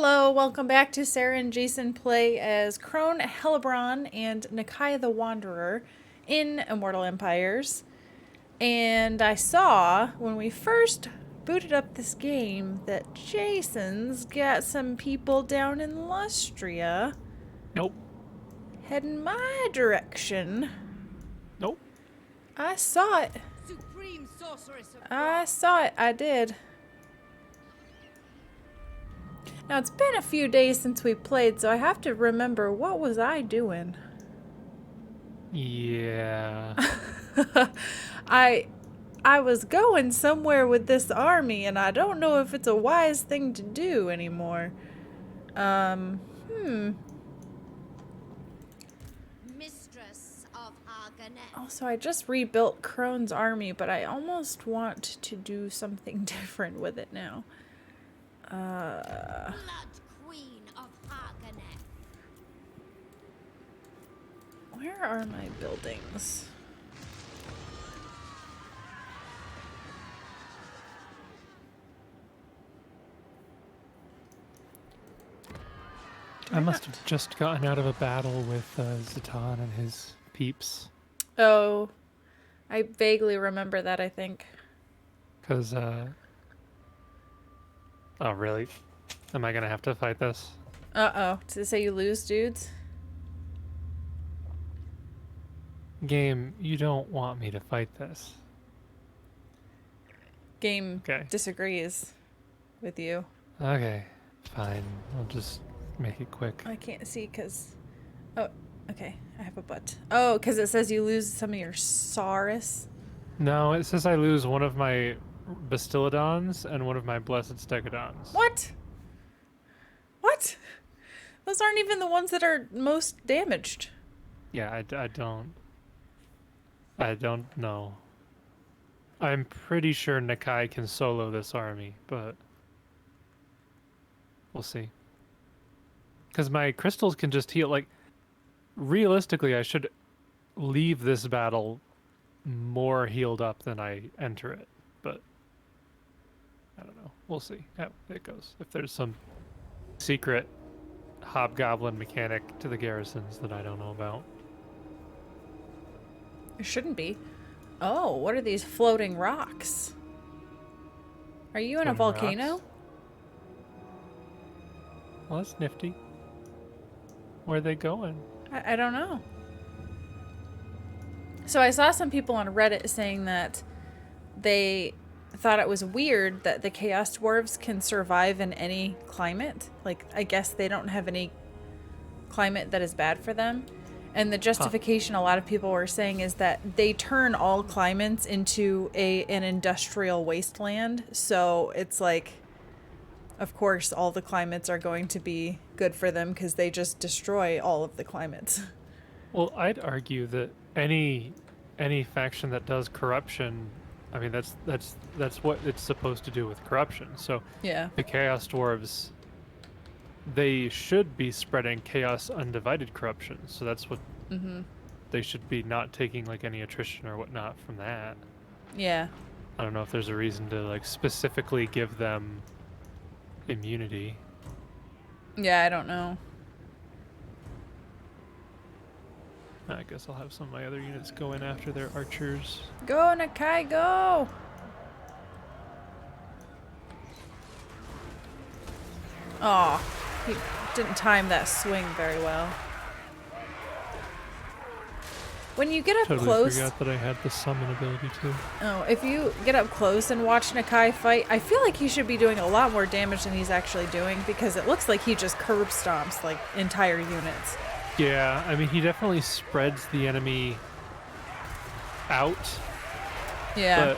Hello, welcome back to Sarah and Jason play as Crone Hellebron and Nakai the Wanderer in Immortal Empires. And I saw when we first booted up this game that Jason's got some people down in Lustria Nope. heading my direction. Nope. I saw it. Supreme sorceress of I saw it. I did. Now, it's been a few days since we played, so I have to remember, what was I doing? Yeah. I was going somewhere with this army, and I don't know if it's a wise thing to do anymore. mistress of Arganet. Also, I just rebuilt Crone's army, but I almost want to do something different with it now. Blood Queen of Arganet. Where are my buildings? I must have just gotten out of a battle with Zatan and his peeps. Oh, I vaguely remember that, I think. Because, oh, really? Am I going to have to fight this? Uh-oh. Did it say you lose, dudes? Game, you don't want me to fight this. Game Okay. disagrees with you. Okay, fine. I'll just make it quick. I can't see because... Oh, okay. I have a butt. Oh, because it says you lose some of your Saurus. No, it says I lose one of my Bastillodons and one of my Blessed Stegodons. What? What? Those aren't even the ones that are most damaged. Yeah, I don't know. I'm pretty sure Nakai can solo this army, but we'll see. Because my crystals can just heal. Like, realistically, I should leave this battle more healed up than I enter it, but I don't know. We'll see how it goes. If there's some secret hobgoblin mechanic to the garrisons that I don't know about. It shouldn't be. Oh, what are these floating rocks? Are you in a Floating volcano? rocks? Well, that's nifty. Where are they going? I don't know. So I saw some people on Reddit saying that they thought it was weird that the Chaos Dwarves can survive in any climate. Like, I guess they don't have any climate that is bad for them. And the justification a lot of people were saying is that they turn all climates into an industrial wasteland. So it's like, of course, all the climates are going to be good for them because they just destroy all of the climates. Well, I'd argue that any faction that does corruption, I mean that's what it's supposed to do with corruption. So Yeah. the Chaos Dwarves, they should be spreading chaos undivided corruption. So that's what they should be, not taking like any attrition or whatnot from that. Yeah. I don't know if there's a reason to like specifically give them immunity. Yeah, I don't know. I guess I'll have some of my other units go in after their archers. Go, Nakai, go! Oh, he didn't time that swing very well. When you get up Totally close... forgot that I had the summon ability too. Oh, if you get up close and watch Nakai fight, I feel like he should be doing a lot more damage than he's actually doing because it looks like he just curb stomps like entire units. Yeah, I mean, he definitely spreads the enemy out, Yeah.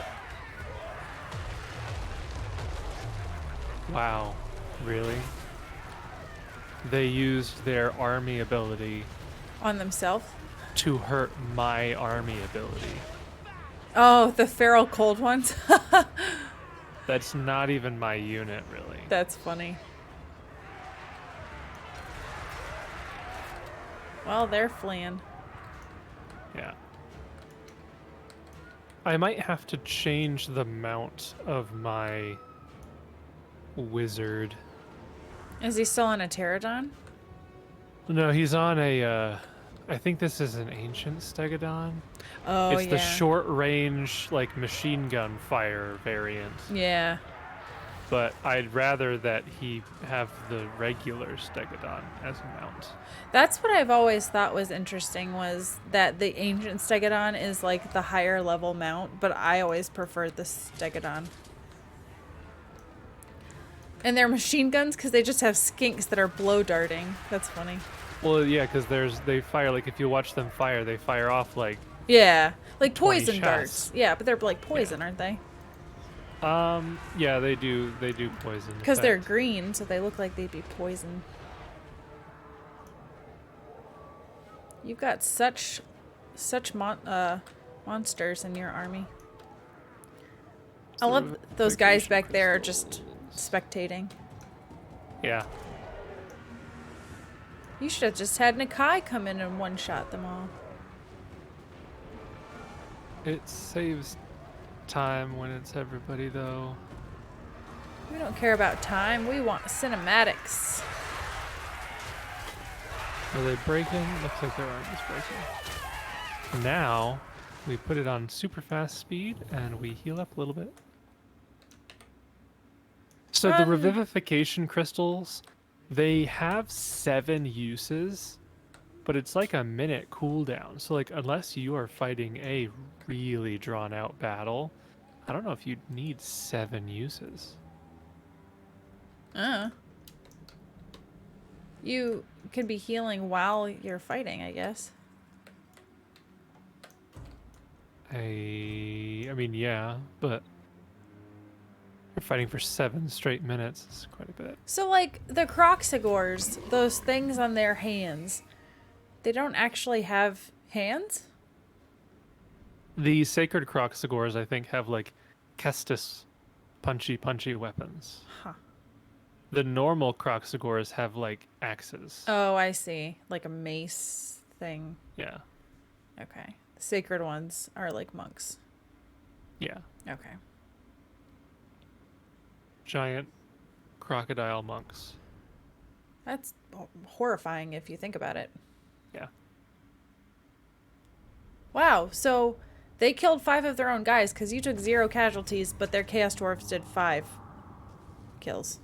but... Wow, really? They used their army ability On themselves. to hurt my army ability. Oh, the feral cold ones. That's not even my unit, really. That's funny. Well, they're fleeing. Yeah. I might have to change the mount of my wizard Is he still on a pterodon? No, he's on a. I think this is an ancient stegodon. Oh, It's the yeah. short range, like machine gun fire variant. Yeah. But I'd rather that he have the regular stegodon as a mount. That's what I've always thought was interesting, was that the ancient stegodon is like the higher level mount, but I always preferred the stegodon. And they're machine guns because they just have skinks that are blow darting. That's funny. Well, yeah, because they fire, like, if you watch them fire, they fire off like Yeah. Like 20 poison shots. darts. Yeah, but they're like poison, aren't they? Yeah, they do poison. Because they're effect. green, so they look like they'd be poison. You've got such monsters in your army. I love those guys back there are just spectating. Yeah. You should have just had Nakai come in and one-shot them all. It saves time when it's everybody, though. We don't care about time. We want cinematics. Are they breaking? Looks like their army's breaking. Now, we put it on super fast speed, and we heal up a little bit. So the revivification crystals, they have 7 uses, but it's like a minute cooldown. So like, unless you are fighting a really drawn out battle, I don't know if you'd need 7 uses. You could be healing while you're fighting, I guess. I mean, yeah, but you're fighting for 7 straight minutes. It's quite a bit. So, like, the Croxigors, those things on their hands, they don't actually have hands? The sacred Croxigors, I think, have like Kestis punchy weapons. Huh. The normal Croxigors have like axes. Oh, I see. Like a mace thing. Yeah. Okay. The sacred ones are like monks. Yeah. Okay. Giant crocodile monks. That's horrifying if you think about it. Yeah. Wow, so they killed 5 of their own guys because you took 0 casualties, but their Chaos Dwarves did 5 kills.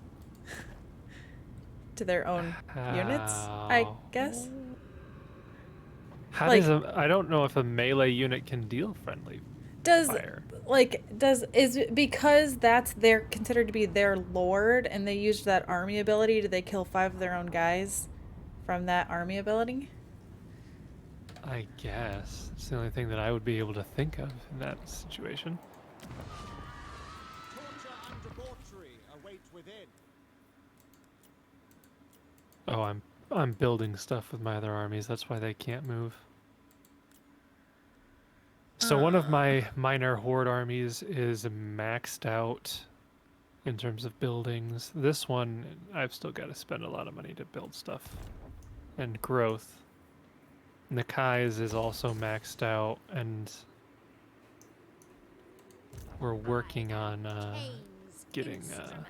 To their own units, I guess. How Like- does I don't know if a melee unit can deal friendly fire. Is it because that's their considered to be their lord and they used that army ability, did they kill 5 of their own guys from that army ability? I guess. It's the only thing that I would be able to think of in that situation. Torture and debauchery await within. Oh, I'm building stuff with my other armies. That's why they can't move. So one of my minor horde armies is maxed out in terms of buildings. This one, I've still got to spend a lot of money to build stuff and growth. Nakai's is also maxed out, and we're working on Cain's getting instrument.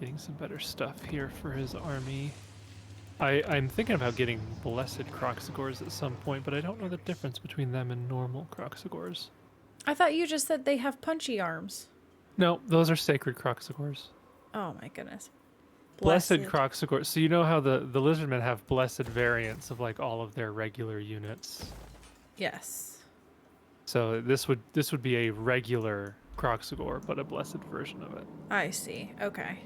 getting some better stuff here for his army. I'm thinking about getting Blessed Croxigors at some point, but I don't know the difference between them and normal Croxigors. I thought you just said they have punchy arms. No, those are Sacred Croxigors. Oh my goodness. Blessed Croxigors. So you know how the Lizardmen have blessed variants of like all of their regular units. Yes. So this would be a regular Croxigor, but a blessed version of it. I see. Okay.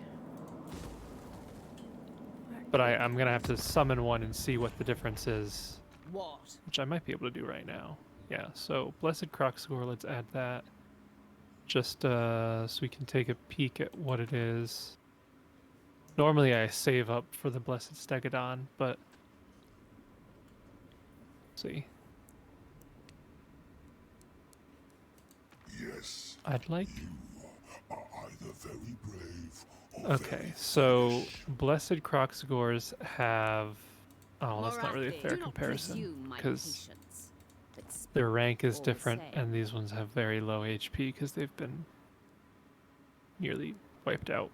But I'm gonna have to summon one and see what the difference is, What? which I might be able to do right now. Yeah. So Blessed Croxigor, let's add that. Just so we can take a peek at what it is. Normally I save up for the Blessed Stegodon, but see. Yes, I'd like. are either very brave or Okay, so Blessed Croxigors have. Oh, that's not really a Morathi, fair do not comparison presume my because patience. It's their rank is all different, the same. and these ones have very low HP because they've been nearly wiped out.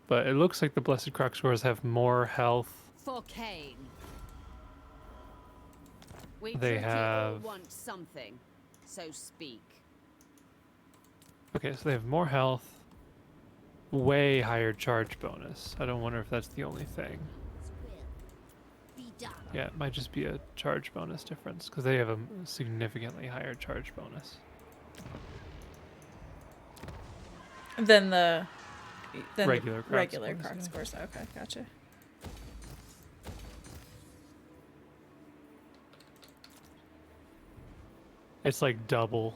But it looks like the Blessed Crocscores have more health. For Cain. We They truly all have- want something, so speak. Okay, so they have more health, way higher charge bonus. I don't wonder if that's the only thing. Be done. Yeah, it might just be a charge bonus difference because they have a significantly higher charge bonus. Then the Regular Croc regular scores, Croc yeah. scores. Okay, gotcha. It's like double.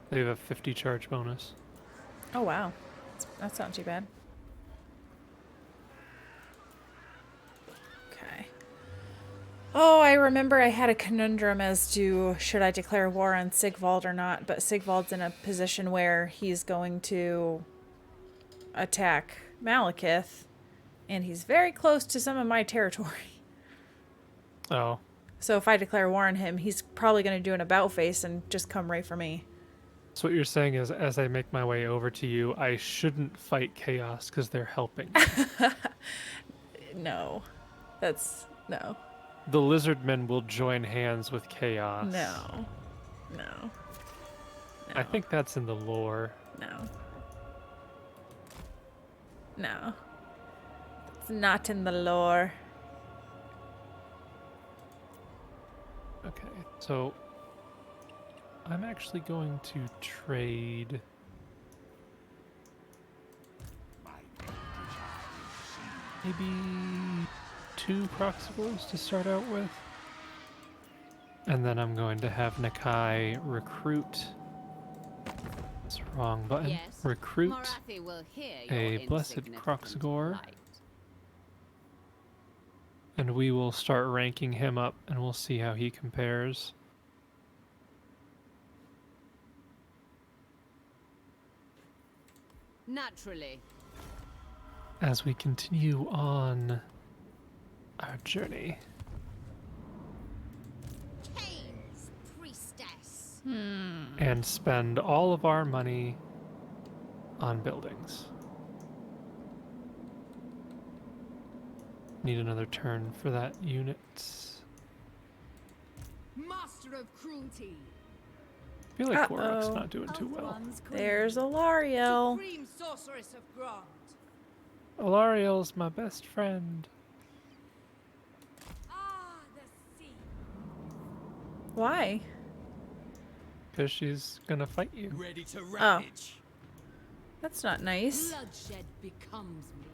They have a 50 charge bonus. Oh wow, that's not too bad. Okay. Oh, I remember I had a conundrum as to should I declare war on Sigvald or not, but Sigvald's in a position where he's going to attack Malekith, and he's very close to some of my territory. Oh, So if I declare war on him, he's probably going to do an about face and just come right for me. so what you're saying is as I make my way over to you, I shouldn't fight Chaos because they're helping. No. That's... no. The Lizardmen will join hands with Chaos. No. No. I think that's in the lore. No. No. It's not in the lore. Okay, so I'm actually going to trade. Maybe 2 Crocscores to start out with. And then I'm going to have Nakai recruit. That's the wrong button. Yes. Recruit Morathi will hear a your blessed insignificant Crocscore. plight. And we will start ranking him up and we'll see how he compares. Naturally. As we continue on our journey. Cain's priestess. And spend all of our money on buildings. Need another turn for that unit. Master of cruelty. I feel like Uh-oh. Gorok's not doing too well. There's Alariel. Supreme sorceress of Grant. Alariel's my best friend. Ah, the sea. Why? Because she's gonna fight you. Ready to Oh. ravage. That's not nice. Bloodshed becomes me.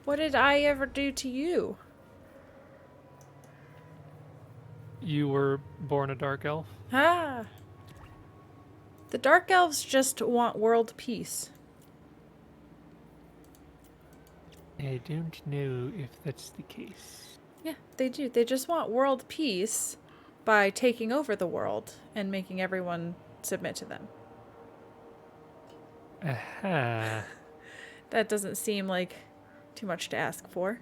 What did I ever do to you? You were born a Dark Elf? Ah. The Dark Elves just want world peace. I don't know if that's the case. Yeah, they do. They just want world peace by taking over the world and making everyone submit to them. Aha. That doesn't seem like too much to ask for.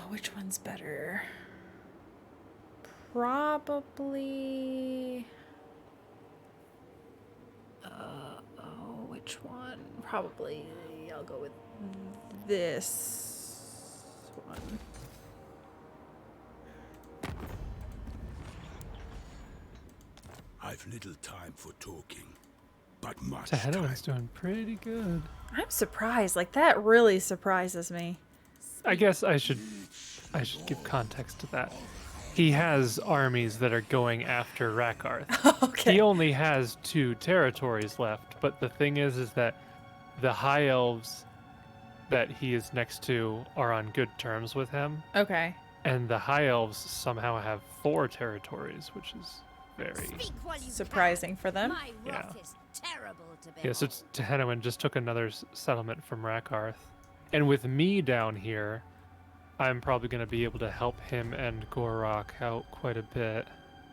Which one's better? Probably... oh, which one? Probably I'll go with this one. I've little time for talking, but much time. Taheno's doing pretty good. I'm surprised. Like, that really surprises me. I guess I should give context to that. He has armies that are going after Rakarth. Okay. He only has 2 territories left, but the thing is that the High Elves that he is next to are on good terms with him, Okay. and the High Elves somehow have 4 territories, which is very... Speak while you Surprising for them. My Yeah. wrath is terrible to bear. Yeah, so Tehenowen just took another settlement from Rakarth. And with me down here, I'm probably going to be able to help him and Gorok out quite a bit.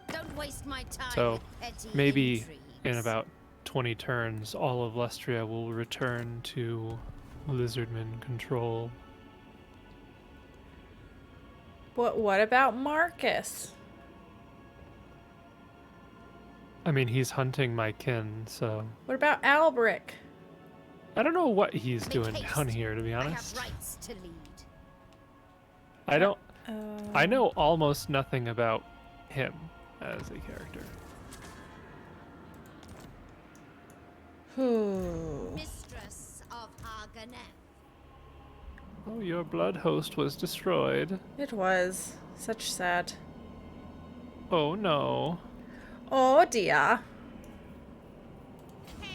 Don't waste my time So, with petty maybe intrigues. in about 20 turns, all of Lestria will return to Lizardman control. What about Marcus? I mean, he's hunting my kin, so What about Albric? I don't know what he's Make doing haste. down here, to be I have honest. rights to lead. I don't. Uh, I know almost nothing about him as a character. Who? Mistress of Arganeth. Oh, your blood host was destroyed. It was. Such sad. Oh no. Oh dear. Pain.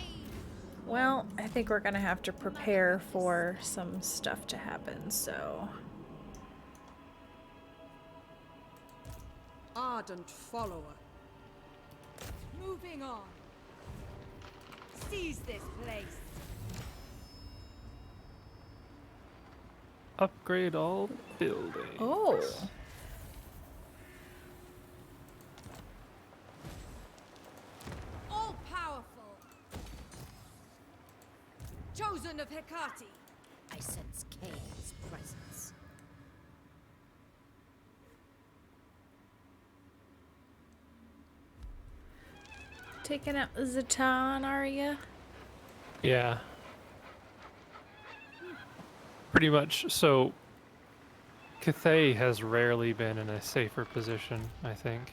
Well, I think we're gonna have to prepare for some stuff to happen, so. Ardent follower. Moving on. Seize this place. Upgrade all buildings. Oh. All powerful. Chosen of Hecate. I sense Kane's presence. Taking out Zatan, are ya? Yeah. Pretty much. So, Cathay has rarely been in a safer position, I think.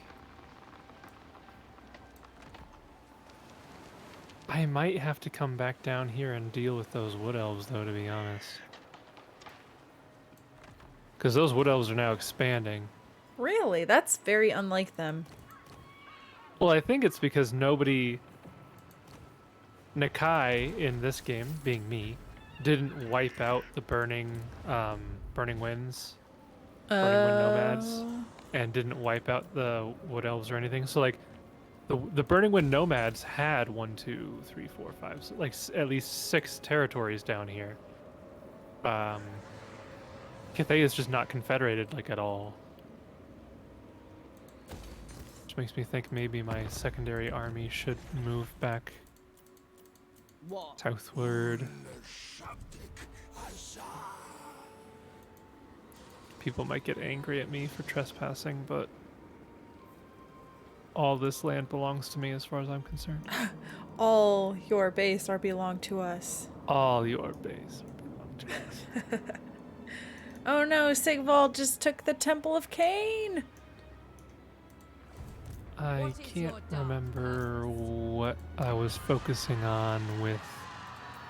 I might have to come back down here and deal with those wood elves, though, to be honest. Because those wood elves are now expanding. Really? That's very unlike them. Well, I think it's because nobody... Nakai, in this game, being me, didn't wipe out the burning winds, burning wind nomads, and didn't wipe out the wood elves or anything. So, like, the burning wind nomads had 1, 2, 3, 4, 5, so, like, at least 6 territories down here. Cathay is just not confederated, like, at all. Which makes me think maybe my secondary army should move back southward. People might get angry at me for trespassing, but all this land belongs to me as far as I'm concerned. All your base are belong to us. All your base belong to us. Oh no, Sigvald just took the Temple of Cain! I What is can't your dark remember what I was focusing on with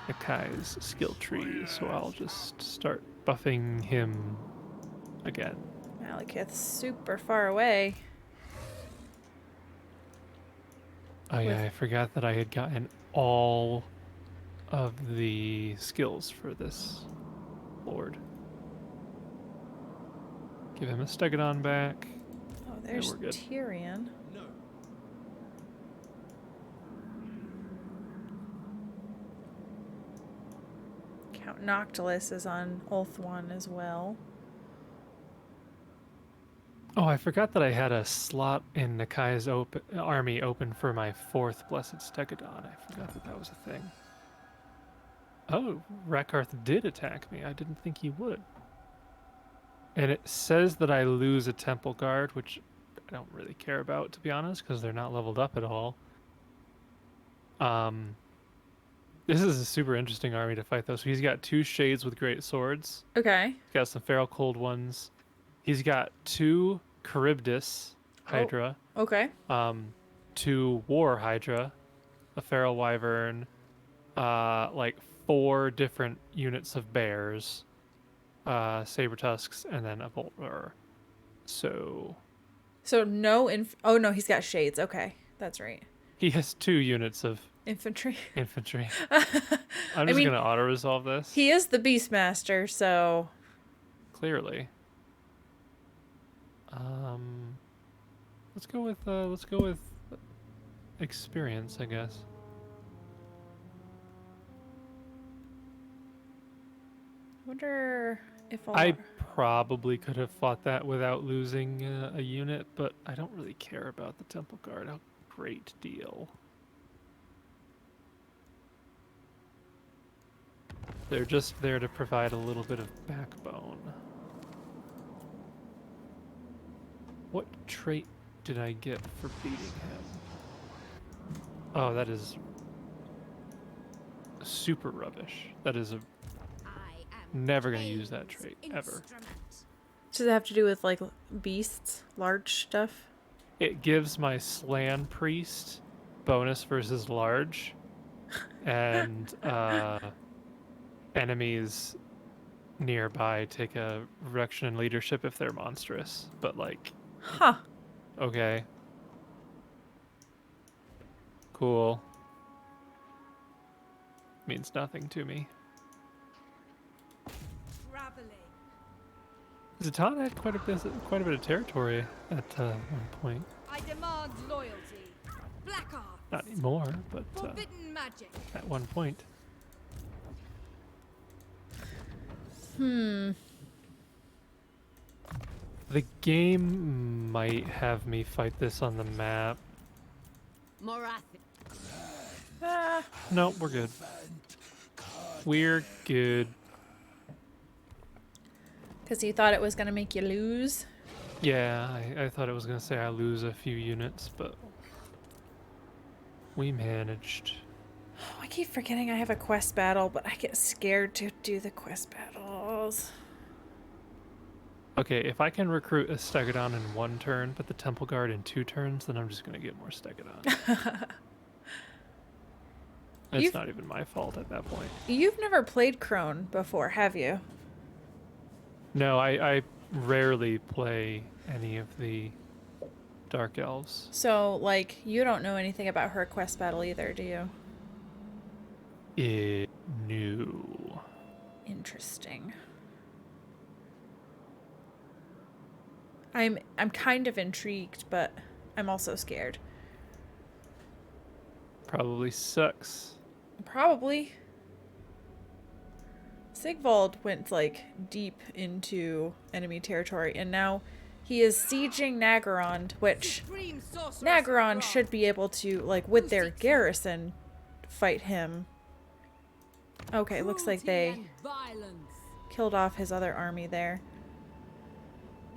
Nakai's skill tree, so I'll just start buffing him again. Malekith's super far away. Oh yeah, I forgot that I had gotten all of the skills for this lord. Give him a Stegodon back. Oh, there's we're good. Tyrion. No. Count Noctilus is on Ulthuan as well. Oh, I forgot that I had a slot in Nakai's army open for my 4th Blessed Stegodon. I forgot that that was a thing. Oh, Rakarth did attack me. I didn't think he would. And it says that I lose a Temple Guard, which I don't really care about, to be honest, because they're not leveled up at all. This is a super interesting army to fight, though. So he's got 2 Shades with Great Swords. Okay. He's got some Feral Cold ones. He's got 2 Charybdis Hydra. Okay. 2 War Hydra, a Feral Wyvern, like 4 different units of bears, Saber Tusks, and then a Bolt Roarer. So no oh no, he's got shades. Okay. That's right. he has 2 units of Infantry. infantry. I'm just gonna auto resolve this. He is the Beastmaster, so Clearly. Let's go with experience, I guess. I wonder if I probably could have fought that without losing a unit, but I don't really care about the Temple Guard a great deal. They're just there to provide a little bit of backbone. What trait did I get for beating him? Oh, that is super rubbish. That is a I am never gonna use that Cain's trait ever. instrument. Does it have to do with like beasts, large stuff? It gives my Slan Priest bonus versus large, and enemies nearby take a reduction in leadership if they're monstrous. But like, Huh. okay, cool. Means nothing to me. Traveling. Zatan had quite a bit of territory at one point. I demand loyalty. Black arts. Not anymore, but Forbidden magic. at one point. Hmm. The game might have me fight this on the map. Morath. Ah. No, we're good. We're good. Because you thought it was going to make you lose? Yeah, I thought it was going to say I lose a few units, but we managed. Oh, I keep forgetting I have a quest battle, but I get scared to do the quest battles. Okay, if I can recruit a Stegodon in 1 turn, but the Temple Guard in 2 turns, then I'm just going to get more Stegodon. It's You've- not even my fault at that point. You've never played Crone before, have you? No, I rarely play any of the Dark Elves. So, like, you don't know anything about her quest battle either, do you? No. Interesting. I'm kind of intrigued, but I'm also scared. Probably sucks. Probably. Sigvald went, like, deep into enemy territory, and now he is sieging Naggarond, which Supreme sorceress of Naggarond Ra. should be able to, like, with their garrison, fight him. Okay, looks like Cruelty they and violence. killed off his other army there.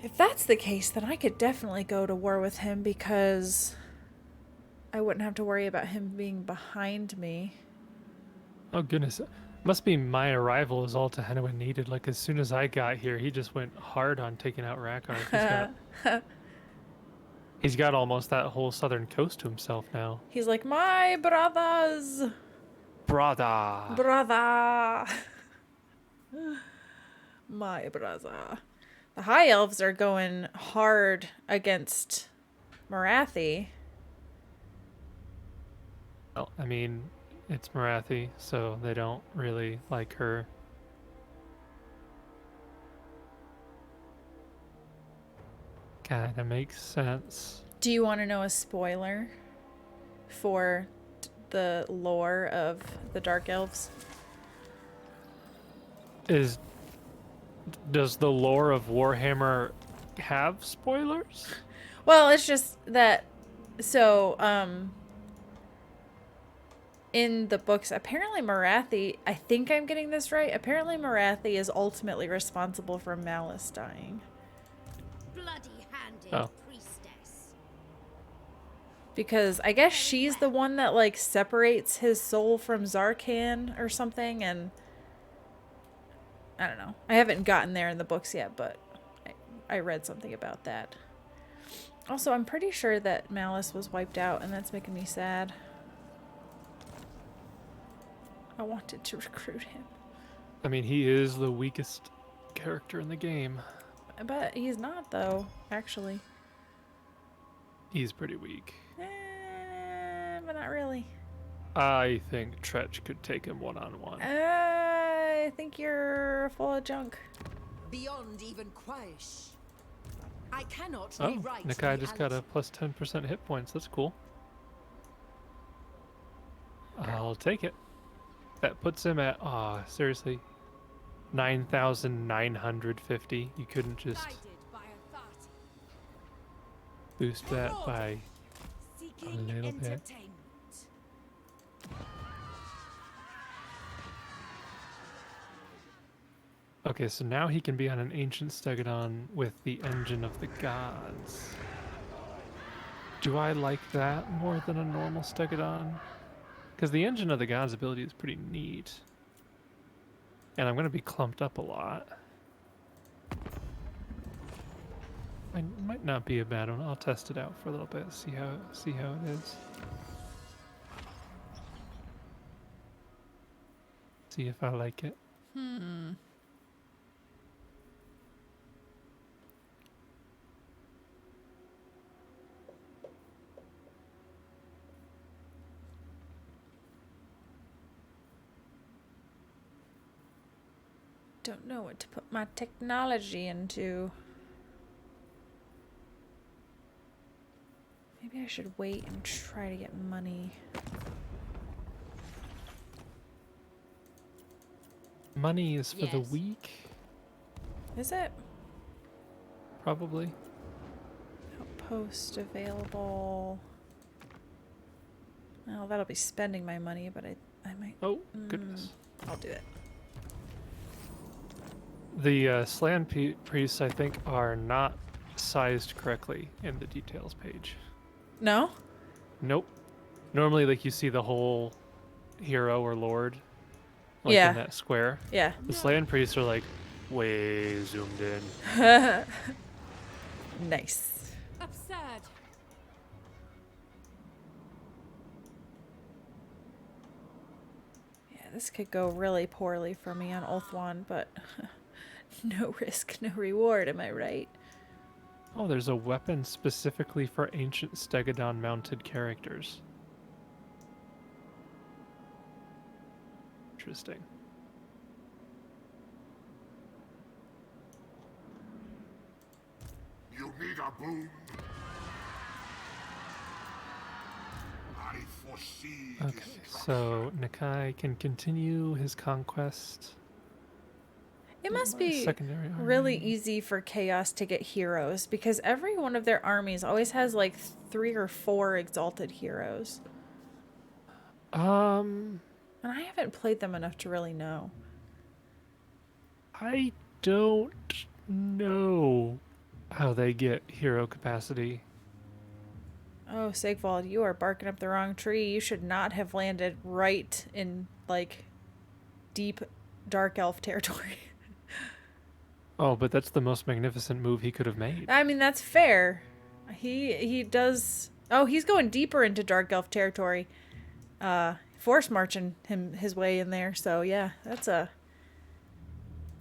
If that's the case, then I could definitely go to war with him because I wouldn't have to worry about him being behind me. Oh goodness. Must be my arrival is all Tehenowin needed. Like as soon as I got here, he just went hard on taking out Rakarth. He's got almost that whole southern coast to himself now. He's like, my brothers! Brother. Brother! My brother. The High Elves are going hard against Morathi. Well, I mean, it's Morathi, so they don't really like her. Kinda makes sense. Do you want to know a spoiler for the lore of the Dark Elves? Does the lore of Warhammer have spoilers? Well, it's just that, so, in the books, apparently Morathi, I think I'm getting this right, apparently Morathi is ultimately responsible for Malice dying. Bloody-handed Oh. priestess. Because I guess she's the one that, like, separates his soul from Zarkan or something, and I don't know. I haven't gotten there in the books yet, but I read something about that. Also, I'm pretty sure that Malice was wiped out, and that's making me sad. I wanted to recruit him. I mean, he is the weakest character in the game. But he's not, though, actually. He's pretty weak. But not really. I think Tretch could take him one-on-one. I think you're full of junk. Beyond even Quaish. I cannot Oh, rewrite Nakai just got reality. a plus 10% hit points. That's cool. I'll take it. That puts him at, seriously, 9,950. You couldn't just Guided by authority. boost that by Seeking little bit. entertainment. Okay, so now he can be on an ancient Stegodon with the engine of the gods. Do I like that more than a normal Stegodon? Because the Engine of the Gods ability is pretty neat. And I'm going to be clumped up a lot. It might not be a bad one. I'll test it out for a little bit, see how it is. See if I like it. Don't know what to put my technology into. Maybe I should wait and try to get money. Money is for the Yes. weak, Is it? probably. Outpost available. Oh, that'll be spending my money, but I might. Oh, goodness. I'll do it. The Slan priests, I think, are not sized correctly in the details page. No? Nope. Normally, like, you see the whole hero or lord, like, Yeah. in that square. Yeah. The Slan priests are, like, way zoomed in. Nice. Absurd. Yeah, this could go really poorly for me on Ulthuan, but no risk, no reward, am I right? Oh, there's a weapon specifically for ancient Stegodon mounted characters. Interesting. You need a boon? I foresee Okay, so Nakai can continue his conquest. It must My be secondary really army. easy for Chaos to get heroes because every one of their armies always has like 3 or 4 exalted heroes. And I haven't played them enough to really know. I don't know how they get hero capacity. Oh, Sigvald, you are barking up the wrong tree. You should not have landed right in like deep Dark Elf territory. Oh, but that's the most magnificent move he could have made. I mean, that's fair. He does. Oh, he's going deeper into Dark Elf territory. Force marching his way in there. So yeah, that's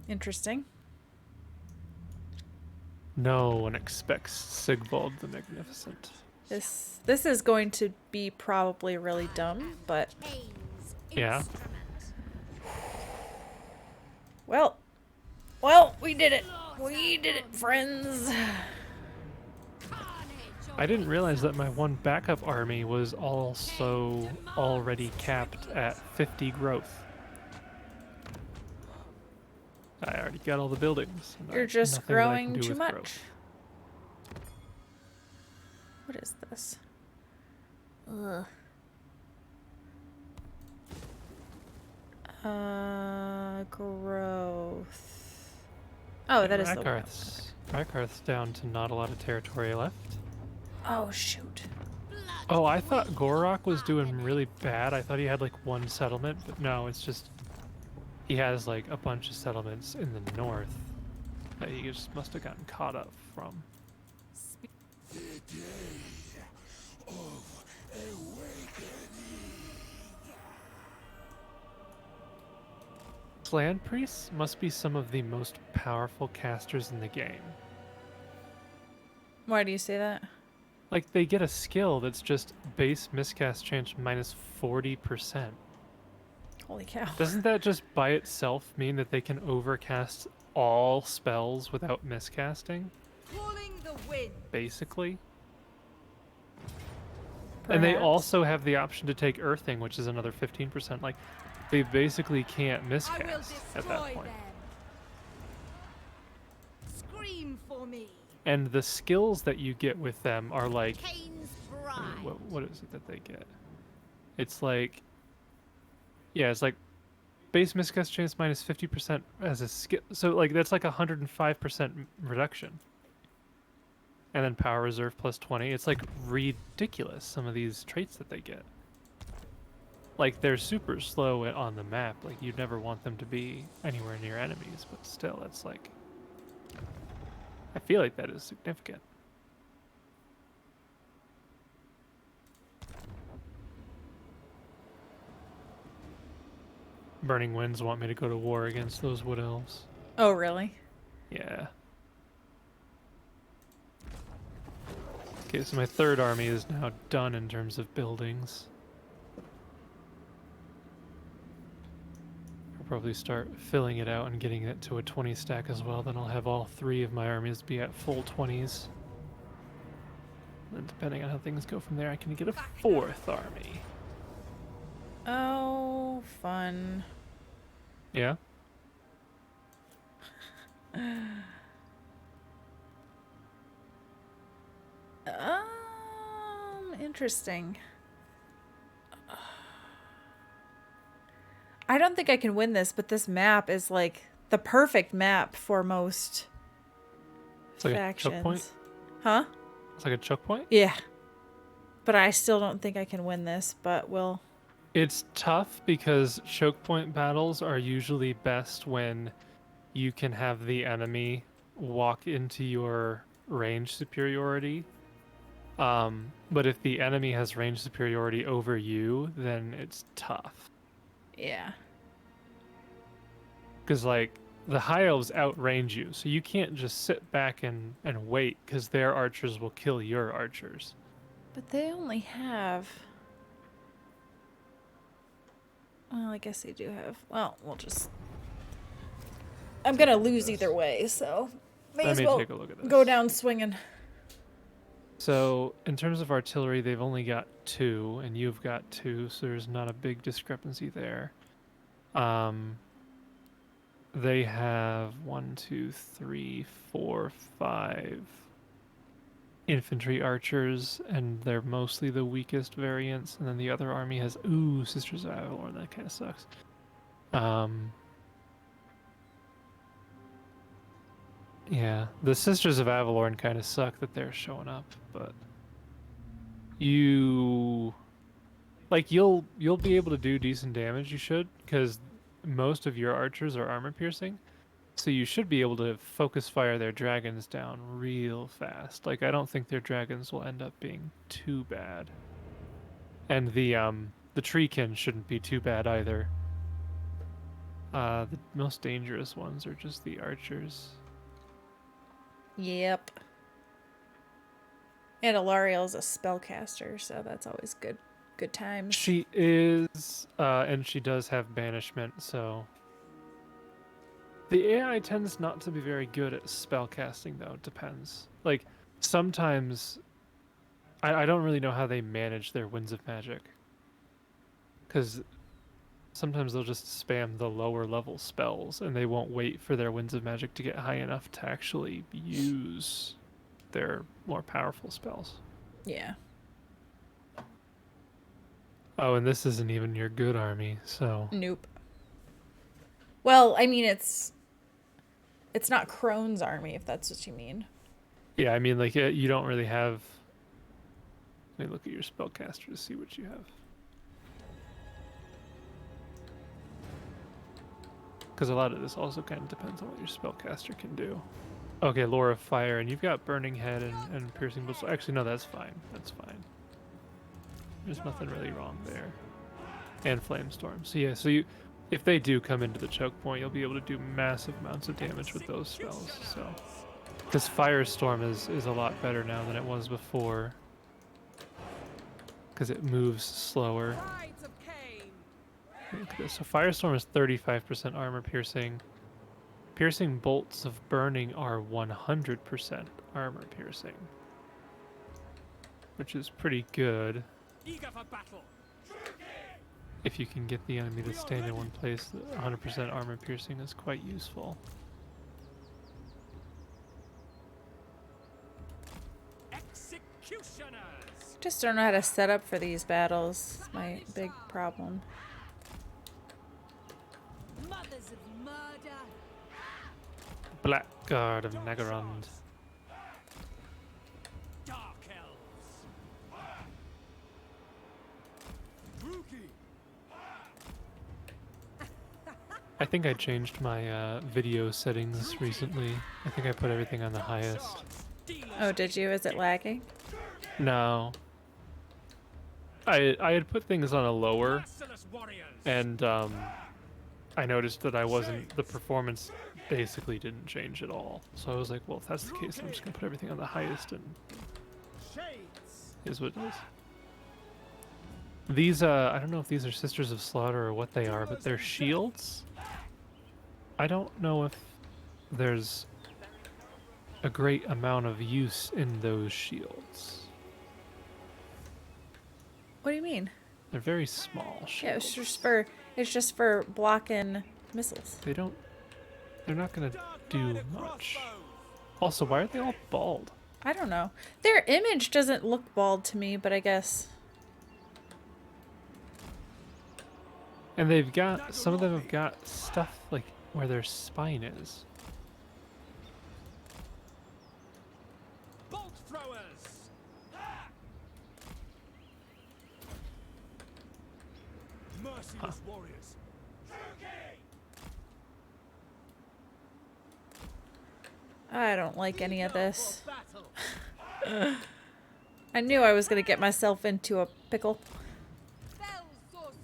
interesting. No one expects Sigvald the Magnificent. This is going to be probably really dumb, but Cain's Yeah. instrument. well, we did it. We did it, friends. I didn't realize that my one backup army was also already capped at 50 growth. I already got all the buildings. and You're just nothing that I can growing do too with much. growth. What is this? Ugh. Growth. Oh, that is the one. Rakarth's down to not a lot of territory left. Oh, shoot. Oh, I thought Gorok was doing really bad. I thought he had like one settlement, but no, it's just he has like a bunch of settlements in the north that he just must have gotten caught up from. the day of awakening. Slan priests must be some of the most powerful casters in the game. Why do you say that? Like, they get a skill that's just base miscast chance minus 40%. Holy cow. Doesn't that just by itself mean that they can overcast all spells without miscasting, Calling the wind. basically? And they Perhaps. also have the option to take Earthing, which is another 15%. Like, they basically can't I will miscast at destroy that point. them. Scream for me. And the skills that you get with them are like... Cain's Wait, bride. what is it that they get? It's like... Yeah, it's like base miscast chance minus 50% as a skill. So, like, that's like a 105% reduction. and then power reserve plus 20. It's like ridiculous, some of these traits that they get. Like, they're super slow on the map. Like, you'd never want them to be anywhere near enemies, but still, it's like... I feel like that is significant. Burning Winds want me to go to war against those Wood Elves. Oh, really? Yeah. Okay, so my third army is now done in terms of buildings. I'll probably start filling it out and getting it to a 20 stack as well. Then I'll have all 3 of my armies be at full 20s. And depending on how things go from there, I can get a 4th army. Oh, fun. Yeah? Interesting. I don't think I can win this, but this map is like the perfect map for most It's like factions. a choke point? Huh? It's like a choke point? Yeah. But I still don't think I can win this, but we'll... It's tough because choke point battles are usually best when you can have the enemy walk into your range superiority. But if the enemy has range superiority over you, then it's tough. Yeah. Because, like, the High Elves outrange you, so you can't just sit back and wait, because their archers will kill your archers. But they only have... Well, I guess they do have... Well, we'll just... I'm gonna lose either way, so... May Let as me well take a look at this. go down swinging. So, in terms of artillery, they've only got 2, and you've got 2, so there's not a big discrepancy there. They have 1, 2, 3, 4, 5 infantry archers, and they're mostly the weakest variants, and then the other army has, ooh, Sisters of Avalon, that kind of sucks. Yeah, the Sisters of Avalon kind of suck that they're showing up, but you'll be able to do decent damage, you should, because most of your archers are armor piercing, so you should be able to focus fire their dragons down real fast. Like, I don't think their dragons will end up being too bad. And the treekin shouldn't be too bad either. The most dangerous ones are just the archers. Yep. And Alariel's a spellcaster, so that's always good times. She is, and she does have banishment, so... The AI tends not to be very good at spellcasting, though. It depends. Like, sometimes... I don't really know how they manage their Winds of Magic. Because sometimes they'll just spam the lower level spells, and they won't wait for their Winds of Magic to get high enough to actually use their more powerful spells. Yeah. Oh, and this isn't even your good army, so... Nope. Well, I mean, it's not Crone's army, if that's what you mean. Yeah, I mean, like, you don't really have... Let me look at your spellcaster to see what you have. Because a lot of this also kind of depends on what your spellcaster can do. Okay, Lore of Fire, and you've got Burning Head and Piercing Blitz. Actually, no, that's fine. That's fine. There's nothing really wrong there. And Flamestorm. So yeah, so if they do come into the choke point, you'll be able to do massive amounts of damage with those spells. So, because Firestorm is a lot better now than it was before. Because it moves slower. Brides of Cain. Look at this. So Firestorm is 35% armor piercing. Piercing bolts of burning are 100% armor piercing, which is pretty good. Eager for battle. If you can get the enemy to stand in one place, 100% armor piercing is quite useful. Executioners. Just don't know how to set up for these battles. It's my big problem. Mothers of murder. Blackguard of Nagarond. I think I changed my video settings recently. I think I put everything on the highest. Oh, did you? Is it lagging? No. I had put things on a lower, and I noticed that the performance basically didn't change at all. So I was like, well, if that's the case, I'm just gonna put everything on the highest, and here's what it is. These, I don't know if these are Sisters of Slaughter or what they are, but they're shields. I don't know if there's a great amount of use in those shields. What do you mean? They're very small shields. Yeah, it's just for blocking missiles. They're not gonna do much. Also, why are they all bald? I don't know. Their image doesn't look bald to me, but I guess. And some of them have got stuff like where their spine is. Bolt throwers. Merciless warriors. I don't like any of this. I knew I was gonna get myself into a pickle. Spell sorcery.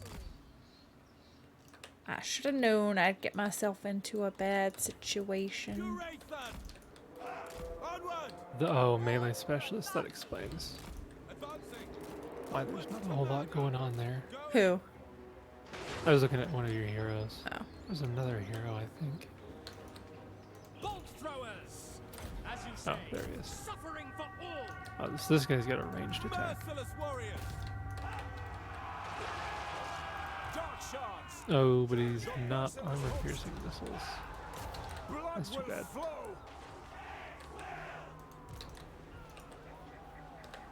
I should have known I'd get myself into a bad situation. Onward. Melee specialist, that explains Advancing. why there's not a whole lot going on there. Who? I was looking at one of your heroes. Oh. There's another hero, I think. Bolt throwers. As you say. Oh, there he is. Suffering for all. Oh, this guy's got a ranged attack. Merciless warriors. Dark shards. Oh, but he's not armor-piercing missiles. Blood That's too will bad. flow.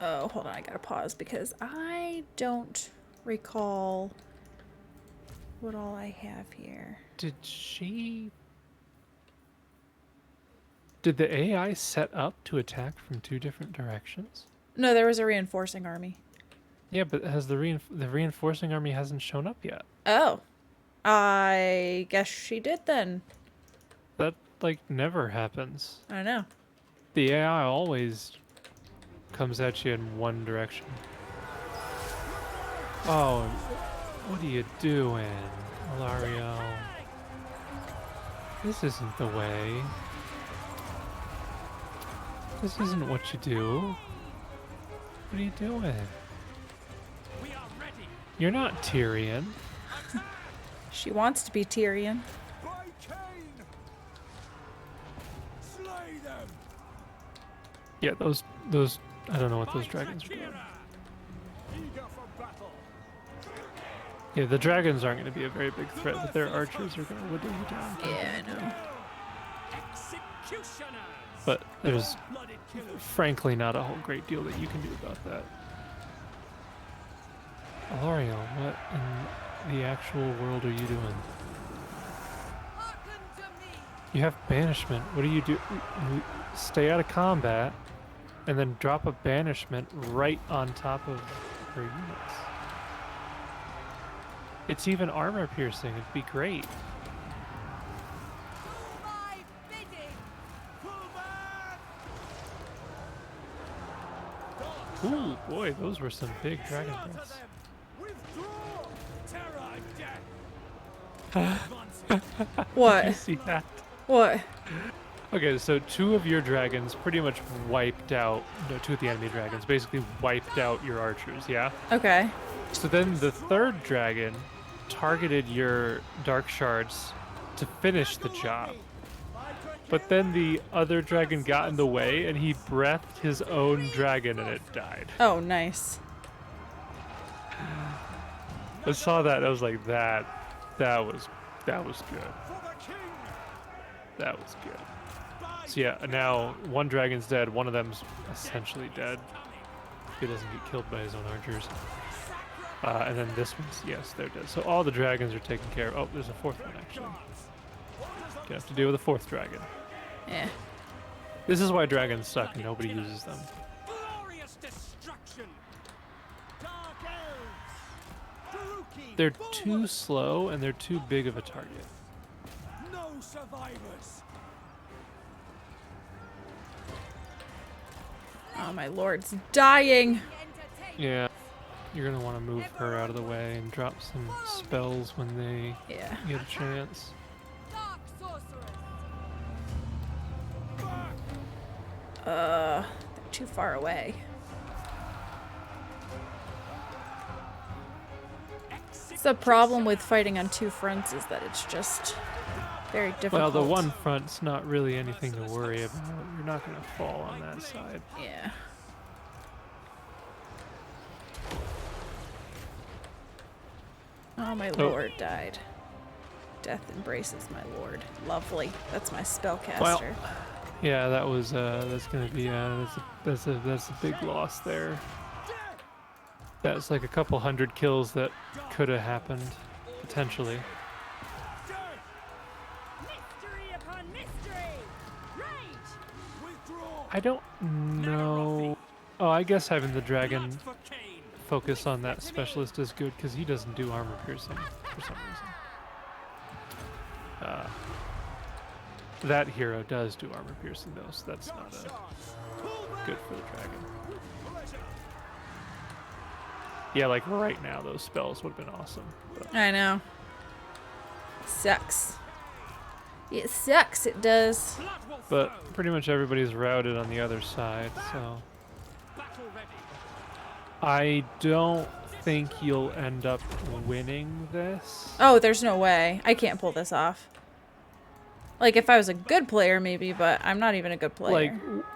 Oh, hold on, I gotta pause because I don't recall what all I have here. Did the AI set up to attack from two different directions? No, there was a reinforcing army. Yeah, but has the reinforcing army hasn't shown up yet? Oh. I guess she did then. That like never happens. I know. The AI always comes at you in one direction. Oh, what are you doing, Ilario? This isn't the way. This isn't what you do. What are you doing? We are ready. You're not Tyrion. She wants to be Tyrion. By Cain. Slay them. Yeah, those I don't know what those dragons are doing. Eager for battle. Yeah, the dragons aren't going to be a very big threat, but their archers are going to whittle you down. Yeah, I know. Executioners. But there's Blooded killers. frankly not a whole great deal that you can do about that. Ilario, what in the actual world are you doing? Hearken to me. You have banishment. What do? You stay out of combat, and then drop a banishment right on top of her units. It's even armor piercing. It'd be great. Do my bidding. Pull back. Ooh, boy, those were some big dragon Slaughter breaths. them. Withdraw. Terror and death. Advancing. What? You see that? What? Okay, so two of your dragons pretty much wiped out. No, two of the enemy dragons basically wiped out your archers. Yeah. Okay. So then the third dragon targeted your dark shards to finish the job. But then the other dragon got in the way and he breathed his own dragon and it died. Oh, nice. I saw that and I was like, that was good. For the king. That was good. So yeah, now one dragon's dead, one of them's essentially dead. If he doesn't get killed by his own archers. And then this one's, yes, they're dead. So all the dragons are taken care of. Oh, there's a fourth one actually. You have to deal with a fourth dragon. Yeah. This is why dragons suck and nobody uses them. Glorious destruction. Dark Elves. they're too slow and they're too big of a target. No survivors. Oh, my lord's dying. Yeah, you're gonna want to move her out of the way and drop some spells when they Yeah. get a chance. Dark sorceress. They're too far away. It's the problem with fighting on two fronts is that it's just very difficult. Well, the one front's not really anything to worry about. You're not gonna fall on that side. Yeah. Oh, my lord died. Death embraces my lord. Lovely. That's my spellcaster. Well, yeah, that was that's gonna be that's a big loss there. That's like a couple hundred kills that could have happened potentially. Mystery upon mystery! Rage! Withdraw. I don't know. Oh, I guess having the dragon Blood for Cain. focus on that specialist is good because he doesn't do armor piercing for some reason. That hero does do armor piercing though, so that's not good for the dragon. Yeah, like right now, those spells would have been awesome. But I know. Sucks. It sucks, it does. Blood will But flow. pretty much everybody's routed on the other side, so Battle ready. I don't think you'll end up winning this. Oh, there's no way. I can't pull this off. Like, if I was a good player, maybe, but I'm not even a good player. Like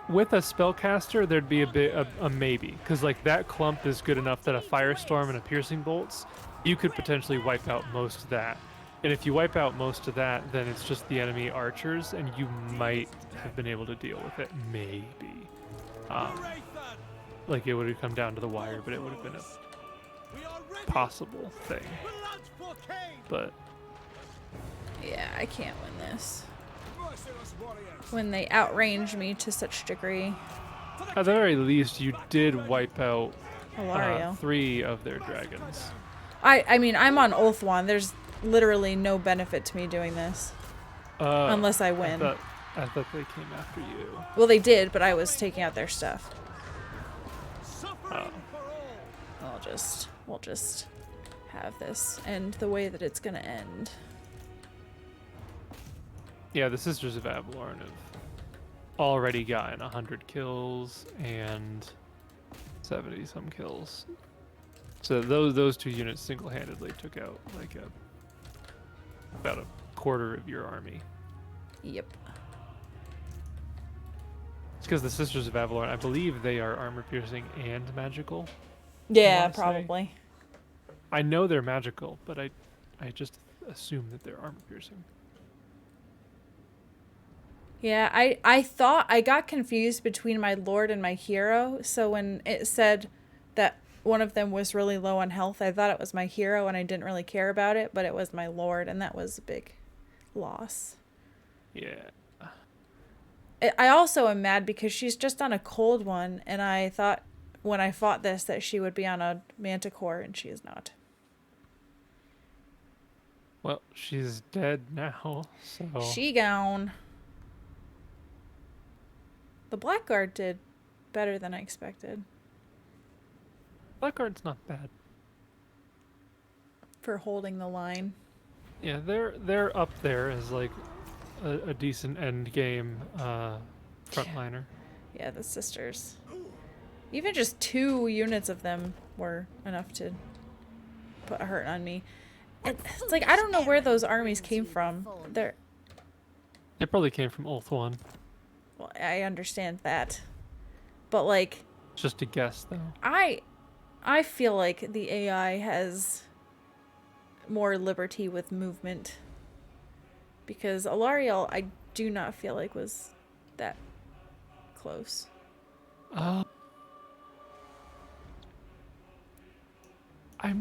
with a spellcaster, there'd be a maybe, because like that clump is good enough that a firestorm and a piercing bolts, you could potentially wipe out most of that. And if you wipe out most of that, then it's just the enemy archers, and you might have been able to deal with it. Maybe. Like it would have come down to the wire, but it would have been a We are ready. possible thing. Blood for Cain. But yeah, I can't win this. Merciless warriors. When they outrange me to such degree. at the very least, you did wipe out Hilario. 3 of their dragons. I mean, I'm on Ulthuan. There's literally no benefit to me doing this. Unless I win. I thought they came after you. Well, they did, but I was taking out their stuff. Suffering for all. We'll just have this end the way that it's gonna end. Yeah, the Sisters of Avalorn have already gotten 100 kills and 70 some kills. So those 2 units single-handedly took out like about a quarter of your army. Yep. It's because the Sisters of Avalorn, I believe they are armor piercing and magical. Yeah, wanna say. probably. I know they're magical, but I just assume that they're armor piercing. Yeah, I thought I got confused between my lord and my hero. So when it said that one of them was really low on health, I thought it was my hero and I didn't really care about it, but it was my lord, and that was a big loss. Yeah. I also am mad because she's just on a cold one, and I thought when I fought this that she would be on a manticore, and she is not. Well, she's dead now, so... She gone. The Blackguard did better than I expected Blackguard's not bad. for holding the line. Yeah, they're up there as like a decent end game frontliner. Yeah, the sisters. Even just 2 units of them were enough to put a hurt on me. It's like, I don't know where those armies came from. They're... It probably came from Ulthuan. Well, I understand that. But, like... Just a guess, though. I feel like the AI has more liberty with movement. Because Alariel, I do not feel like was that close. I'm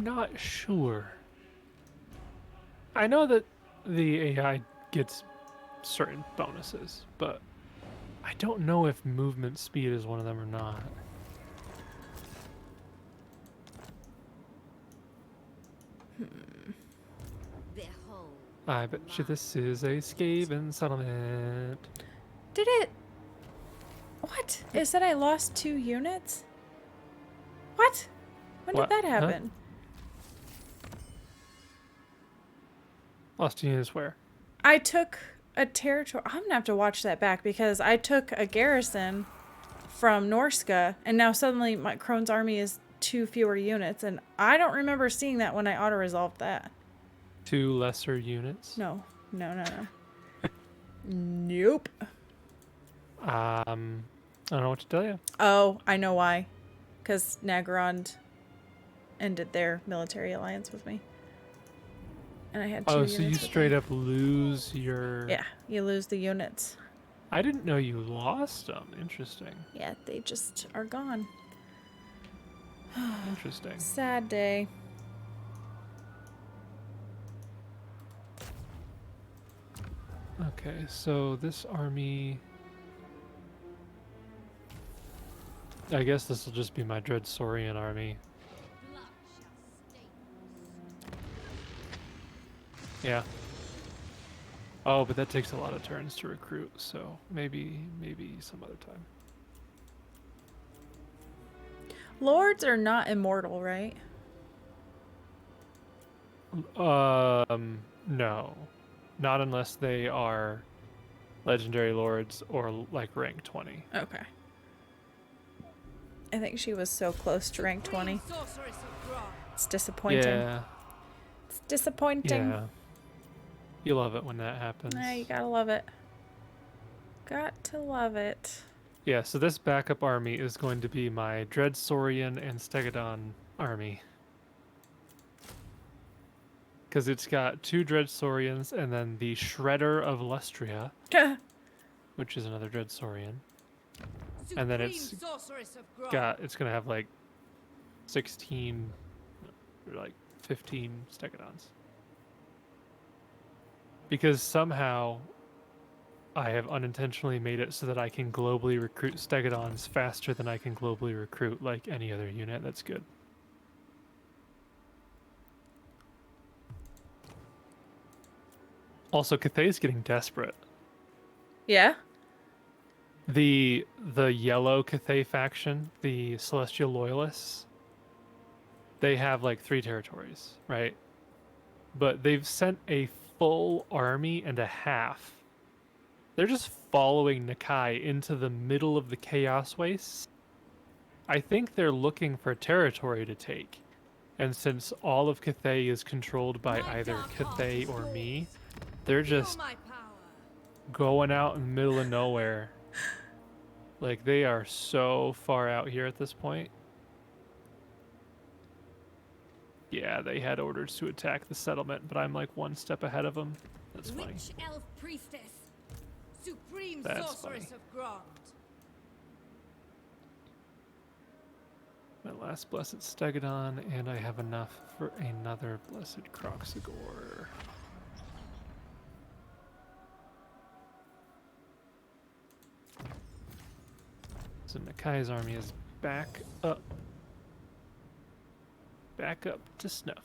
not sure. I know that the AI gets certain bonuses, but I don't know if movement speed is one of them or not. Behold. I bet you this is a Skaven settlement. Did it? What? It said I lost 2 units? What? When What? did that Huh? happen? Lost units where? I took a territory. I'm gonna have to watch that back because I took a garrison from Norska, and now suddenly my Crone's army is 2 fewer units, and I don't remember seeing that when I auto-resolved that. 2 lesser units? No. No. Nope. I don't know what to tell you. Oh, I know why. Because Nagarond ended their military alliance with me. And I had 2 units So you with straight them. up lose your... Yeah, you lose the units. I didn't know you lost them. Interesting. Yeah, they just are gone. Interesting. Sad day. Okay, so this army... I guess this will just be my Dread Saurian army. Blood shall stain. Yeah. Oh, but that takes a lot of turns to recruit, so maybe some other time. Lords are not immortal, right? No. Not unless they are legendary lords or like rank 20. Okay. I think she was so close to rank 20. Sorceress of Crone. It's disappointing. Yeah. It's disappointing. Yeah. You love it when that happens. Nah, you gotta love it. Got to love it. Yeah, so this backup army is going to be my Dread Saurian and Stegodon army. Because it's got 2 Dread Saurians and then the Shredder of Lustria, which is another Dread Saurian. And then it's Supreme Sorceress of Crone. it's gonna have like 16 or like 15 Stegodons. Because somehow I have unintentionally made it so that I can globally recruit Stegodons faster than I can globally recruit like any other unit. That's good. Also, Cathay's getting desperate. Yeah? The yellow Cathay faction, the Celestial Loyalists, they have like 3 territories, right? But they've sent a full army and a half. They're just following Nakai into the middle of the Chaos Wastes. I think they're looking for territory to take. And since all of Cathay is controlled by either Cathay or me, they're just Feel my power. going out in the middle of nowhere. Like, they are so far out here at this point. Yeah, they had orders to attack the settlement, but I'm like 1 step ahead of them. That's funny. Witch Elf Priestess. Supreme That's Sorceress funny. of Grond. My last Blessed Stegodon, and I have enough for another Blessed Croxagore. So Nakai's army is back up. Back up to snuff.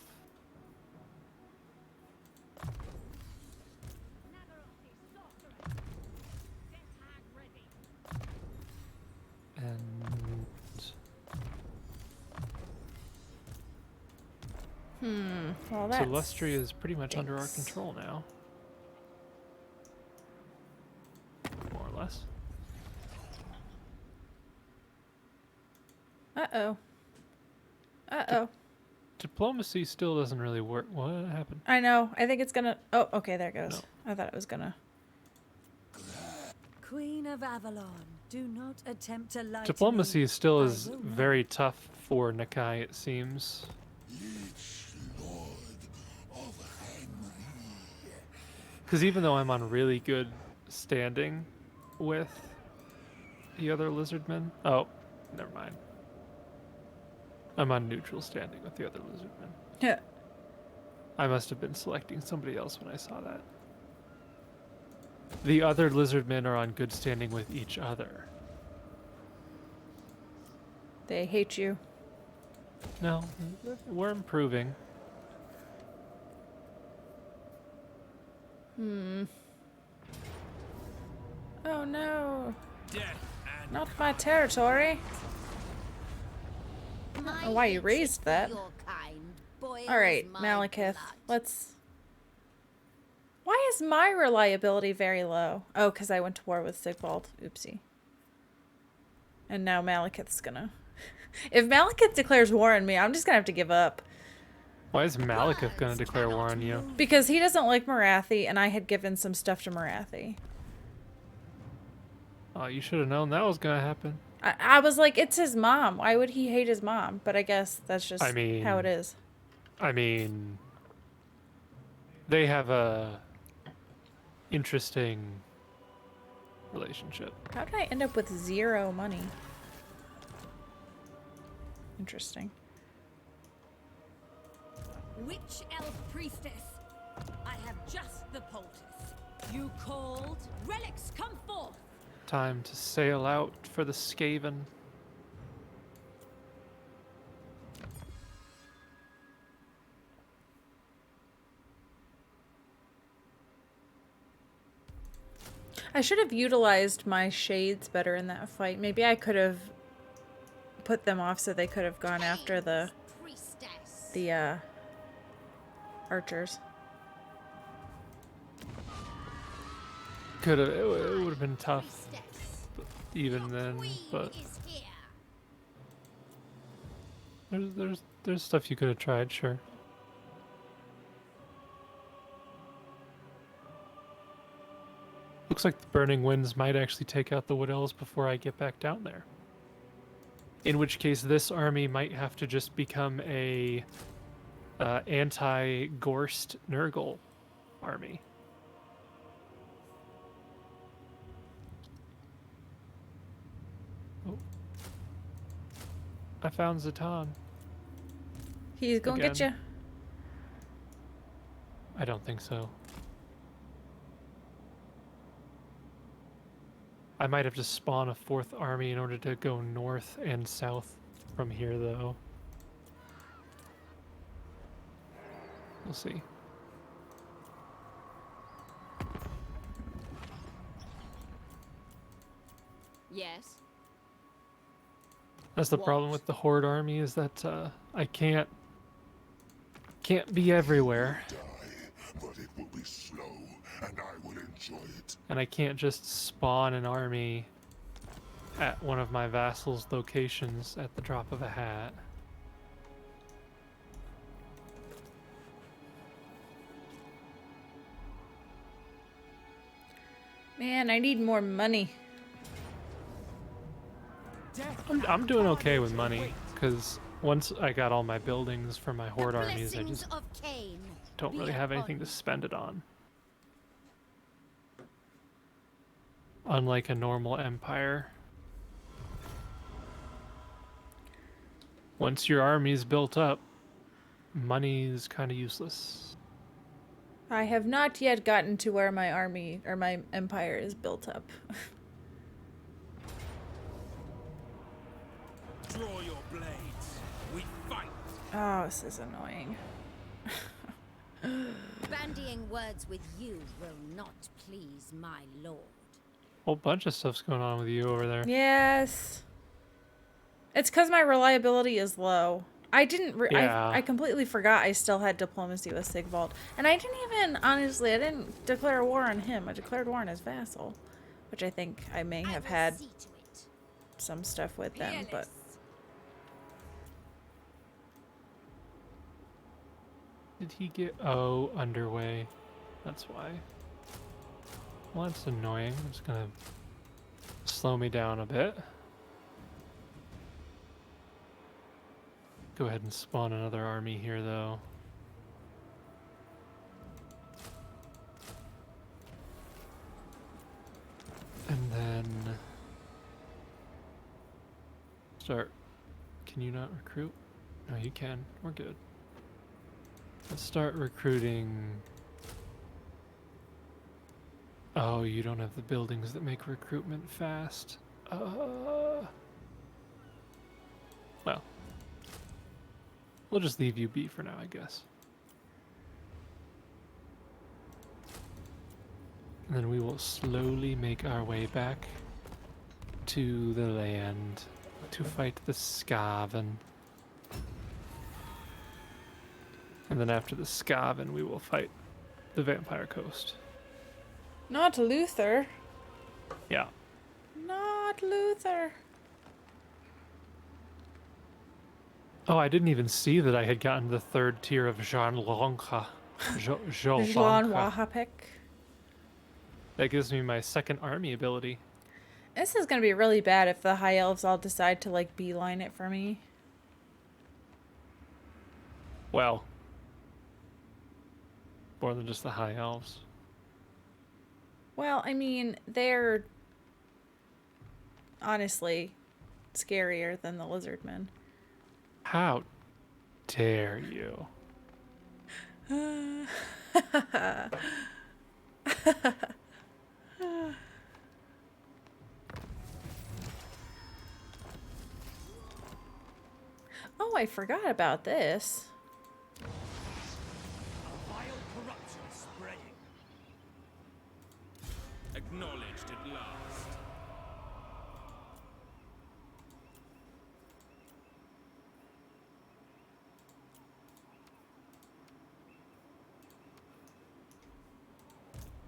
And Well, so that's... Lustria is pretty much under our stinks. control now. More or less. Uh-oh. Uh-oh. Diplomacy still doesn't really work. What happened? I know. I think it's gonna... Oh, okay, there it goes. No. I thought it was gonna... Queen of Avalon, do not attempt to lie Diplomacy to me. still I is will very tough for Nakai, it seems. Each lord of Henry. Because even though I'm on really good standing with the other Lizardmen... Oh, never mind. I'm on neutral standing with the other Lizardmen. Yeah. I must have been selecting somebody else when I saw that. The other Lizardmen are on good standing with each other. They hate you. No, we're improving. Oh no. Death and Not my territory. I don't know why you raised that. Alright, Malekith. Let's... Why is my reliability very low? Oh, because I went to war with Sigvald. Oopsie. And now Malekith's gonna... If Malekith declares war on me, I'm just gonna have to give up. Why is Malekith gonna declare war on you? Because he doesn't like Marathi, and I had given some stuff to Marathi. Oh, you should have known that was gonna happen. I was like, it's his mom. Why would he hate his mom? But I guess that's just I mean, how it is. I mean, they have a interesting relationship. How did I end up with 0 money? Interesting. Witch elf priestess, I have just the poultice. You called? Relics, come forth! Time to sail out for the Skaven. I should have utilized my shades better in that fight. Maybe I could have put them off so they could have gone after the archers. Could have. It would have been tough, even then. But there's stuff you could have tried, sure. Looks like the burning winds might actually take out the Wood Elves before I get back down there. In which case, this army might have to just become a anti-Gorst Nurgle army. Oh. I found Zatan. He's gonna get you. Again. I don't think so. I might have to spawn a 4th army in order to go north and south from here, though. We'll see. Yes. That's the problem with the Horde army, is that I can't be everywhere. Die, but it will be slow, and I will enjoy it. And I can't just spawn an army at one of my vassals' locations at the drop of a hat. Man, I need more money. I'm doing okay with money, because once I got all my buildings for my Horde armies, I just don't really have anything to spend it on. Unlike a normal empire. Once your army's built up, money is kind of useless. I have not yet gotten to where my army or my empire is built up. draw your blades. We fight. Oh, this is annoying. Bandying words with you will not please my lord. Whole bunch of stuff's going on with you over there. Yes. It's because my reliability is low. I didn't. Yeah. I completely forgot I still had diplomacy with Sigvald, and I didn't even honestly. I didn't declare war on him. I declared war on his vassal, which I think I may have had some stuff with them, but. Did he get... Oh, underway. That's why. Well, that's annoying. It's gonna slow me down a bit. Go ahead and spawn another army here, though. And then... start... Can you not recruit? No, you can. We're good. Let's start recruiting... Oh, you don't have the buildings that make recruitment fast. Well. We'll just leave you be for now, I guess. And then we will slowly make our way back to the land to fight the Skaven. And then after the Skaven, we will fight the Vampire Coast. Not Luther. Yeah. Not Luther. Oh, I didn't even see that I had gotten the 3rd tier of Jean Lonka. Jean Wahapik. That gives me my 2nd army ability. This is gonna be really bad if the High Elves all decide to like beeline it for me. Well, more than just the High Elves. Well, I mean, they're honestly scarier than the Lizardmen. How dare you? Oh, I forgot about this. A vile corruption spreading. Acknowledged at last.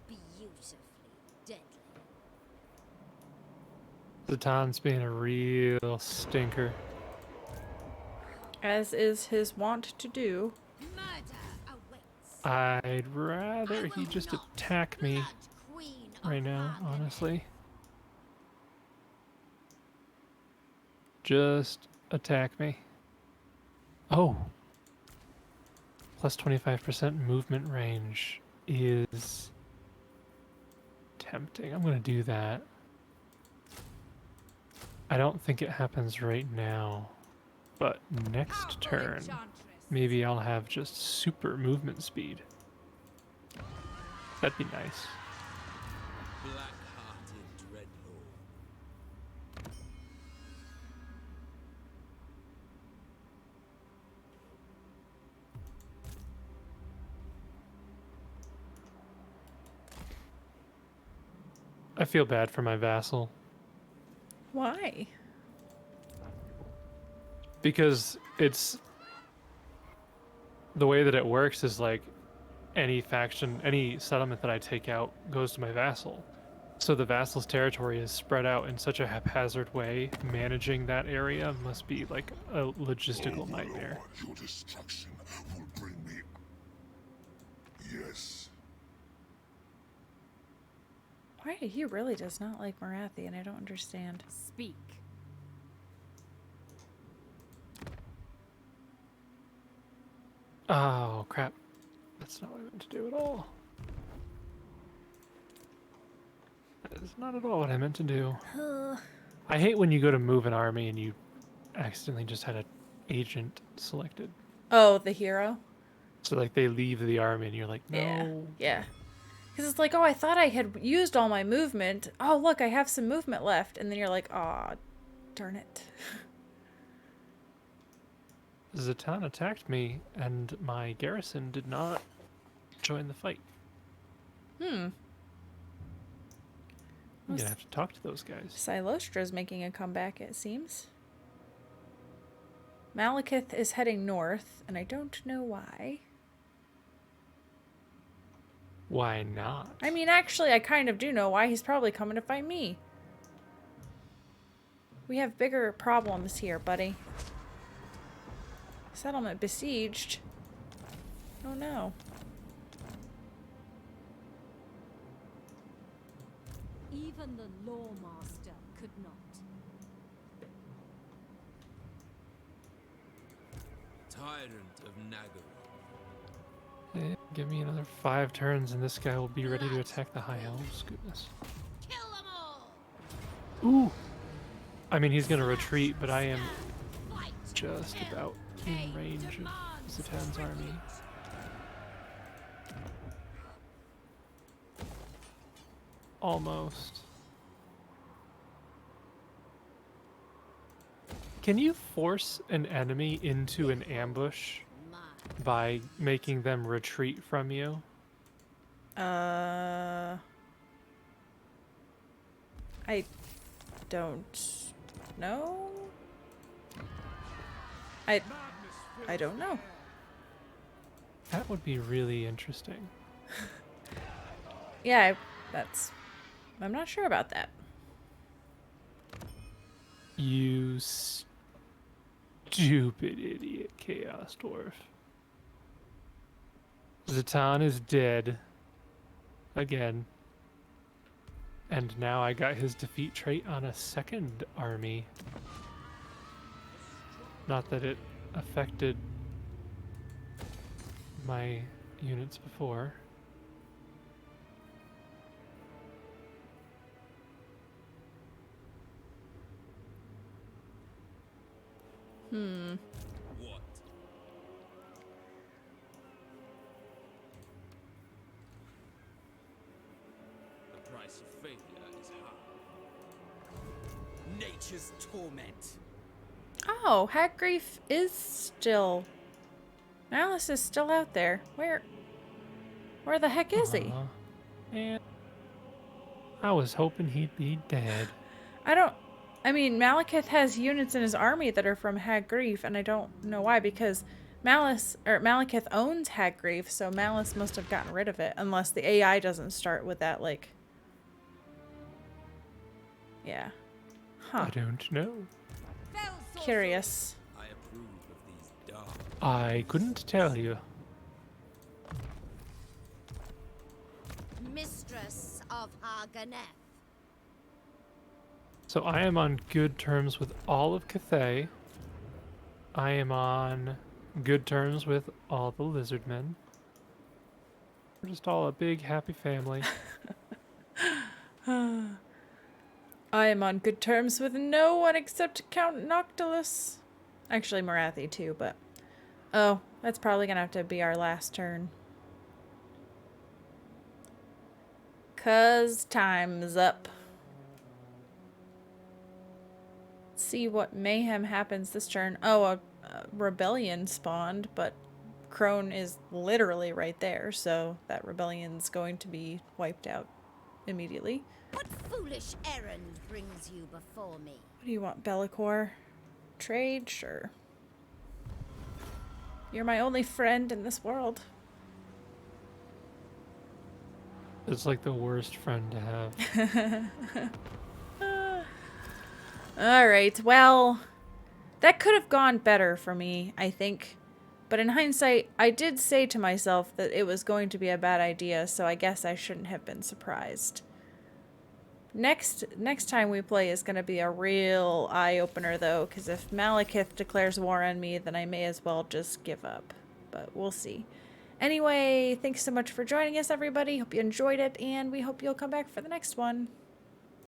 Beautifully deadly. Zatan's being a real stinker. As is his wont to do. Murder awaits. I'd rather he just attack me right now, honestly. Just attack me. Oh. Plus 25% movement range is tempting. I'm gonna do that. I don't think it happens right now, but next turn, maybe I'll have just super movement speed. That'd be nice. Black-hearted dreadlord. I feel bad for my vassal. Why? Because it's the way that it works is like any faction, any settlement that I take out goes to my vassal. So the vassal's territory is spread out in such a haphazard way. Managing that area must be like a logistical nightmare. Overlord, your destruction will bring me. Yes. Why? He really does not like Marathi, and I don't understand. Speak. Oh, crap. That's not what I meant to do at all. That is not at all what I meant to do. I hate when you go to move an army and you accidentally just had an agent selected. Oh, the hero? So, like, they leave the army and you're like, no. Yeah. Yeah. Because it's like, oh, I thought I had used all my movement. Oh, look, I have some movement left. And then you're like, aw, darn it. Zatan attacked me and my garrison did not join the fight. I'm gonna have to talk to those guys. Silostra's making a comeback, it seems. Malekith is heading north, and I don't know why. Why not? I mean, actually, I kind of do know why. He's probably coming to fight me. We have bigger problems here, buddy. Settlement besieged. Oh no. Even the Lawmaster could not. Tyrant of Nagaru. Give me another 5 turns and this guy will be ready to attack the High Elves. Goodness. Kill them all. Ooh! I mean, he's gonna retreat, but I am Fight. just about in range of Zatan's army. Almost. Can you force an enemy into an ambush by making them retreat from you? I don't know. I don't know. That would be really interesting. Yeah, I'm not sure about that. You stupid idiot, Chaos Dwarf. Zatan is dead. Again. And now I got his defeat trait on a second army. Not that it affected my units before. What? The price of failure is high. Nature's torment. Oh, Hackgrief is still... Malice is still out there. Where the heck is he? And I was hoping he'd be dead. I mean, Malekith has units in his army that are from Hackgrief, and I don't know why, because Malekith owns Hackgrief, so Malice must have gotten rid of it, unless the AI doesn't start with that, like... Yeah. Huh. I don't know. Curious. I approve of these dark. I couldn't tell you. Mistress of Harganeth. So I am on good terms with all of Cathay. I am on good terms with all the Lizardmen. We're just all a big happy family. I am on good terms with no one except Count Noctilus. Actually, Marathi too, but... Oh, that's probably gonna have to be our last turn. 'Cause time's up. See what mayhem happens this turn. Oh, a rebellion spawned, but Crone is literally right there, so that rebellion's going to be wiped out immediately. What foolish errand brings you before me? What do you want, Bellicor? Trade? Sure. You're my only friend in this world. It's like the worst friend to have. Alright, well, that could have gone better for me, I think. But in hindsight, I did say to myself that it was going to be a bad idea, so I guess I shouldn't have been surprised. Next time we play is going to be a real eye-opener, though, because if Malekith declares war on me, then I may as well just give up. But we'll see. Anyway, thanks so much for joining us, everybody. Hope you enjoyed it, and we hope you'll come back for the next one.